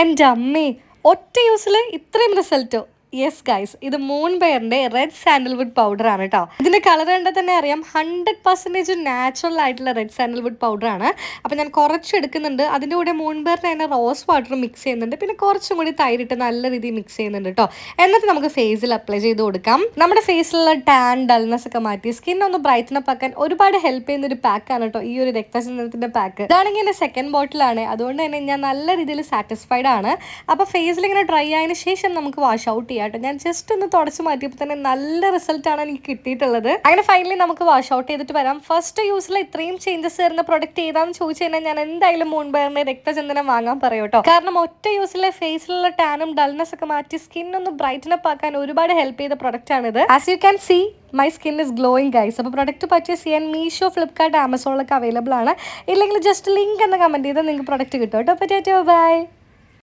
എൻ്റെ അമ്മേ, ഒറ്റ യൂസിൽ ഇത്രയും റിസൾട്ടോ? യെസ് ഗൈസ്, ഇത് മൂൺ ബെയറിന്റെ റെഡ് സാൻഡൽവുഡ് പൗഡർ ആണ് കേട്ടോ. ഇതിന്റെ കളർ കണ്ടാൽ തന്നെ അറിയാം 100% നാച്ചുറൽ ആയിട്ടുള്ള റെഡ് സാൻഡൽവുഡ് പൗഡർ ആണ്. അപ്പൊ ഞാൻ കുറച്ച് എടുക്കുന്നുണ്ട്. അതിന്റെ കൂടെ മൂൺ ബെയറിന്റെ തന്നെ റോസ് വാട്ടർ മിക്സ് ചെയ്യുന്നുണ്ട്. പിന്നെ കുറച്ചും കൂടി തൈരിട്ട് നല്ല രീതിയിൽ മിക്സ് ചെയ്യുന്നുണ്ട് കേട്ടോ. എന്നിട്ട് നമുക്ക് ഫേസിൽ അപ്ലൈ ചെയ്ത് കൊടുക്കാം. നമ്മുടെ ഫേസിലുള്ള ടാൻ ഡൾനെസ് ഒക്കെ മാറ്റി സ്കിൻ ഒന്ന് ബ്രൈറ്റൻ അപ്പ് ആക്കാൻ ഒരുപാട് ഹെൽപ്പ് ചെയ്യുന്ന ഒരു പാക്ക് ആണ് കേട്ടോ ഈ ഒരു രക്തചന്ദനത്തിന്റെ പാക്ക്. ഇതാണെങ്കിൽ എന്റെ സെക്കൻഡ് ബോട്ടിലാണ്. അതുകൊണ്ട് തന്നെ ഞാൻ നല്ല രീതിയിൽ സാറ്റിസ്ഫൈഡ് ആണ്. അപ്പൊ ഫേസിൽ ഇങ്ങനെ ഡ്രൈ ആയതിനു ശേഷം നമുക്ക് വാഷ് ഔട്ട് ചെയ്യാം. ഞാൻ ജസ്റ്റ് ഒന്ന് തുടച്ച് മാറ്റിയപ്പോൾ തന്നെ നല്ല റിസൾട്ട് ആണ് എനിക്ക് കിട്ടിയിട്ടുള്ളത്. അങ്ങനെ ഫൈനലി നമുക്ക് വാഷ് ഔട്ട് ചെയ്തിട്ട് വരാം. ഫസ്റ്റ് യൂസിൽ ഇത്രയും ചേഞ്ചസ് വരുന്ന പ്രൊഡക്റ്റ് ഏതാണെന്ന് ചോദിച്ചു കഴിഞ്ഞാൽ ഞാൻ എന്തായാലും മൂൺ ബെയറിന്റെ രക്തചന്ദനം വാങ്ങാൻ പറയും കേട്ടോ. കാരണം ഒറ്റ യൂസിലെ ഫേസിലുള്ള ടാനും ഡൾനെസ് ഒക്കെ മാറ്റി സ്കിൻ ഒന്ന് ബ്രൈറ്റൻ അപ്പ് ആക്കാൻ ഒരുപാട് ഹെൽപ്പ് ചെയ്ത പ്രൊഡക്റ്റ് ആണിത്. As you can see my skin is glowing guys. അപ്പോൾ പ്രൊഡക്റ്റ് പർച്ചേസ് ചെയ്യാൻ മീഷോ, ഫ്ലിപ്കാർട്ട്, ആമസോണിലൊക്കെ അവൈലബിൾ ആണ്. ഇല്ലെങ്കിൽ ജസ്റ്റ് ലിങ്ക് എന്ന് കമന്റ് ചെയ്താൽ നിങ്ങൾക്ക് പ്രൊഡക്റ്റ് കിട്ടും കേട്ടോ. ബൈ.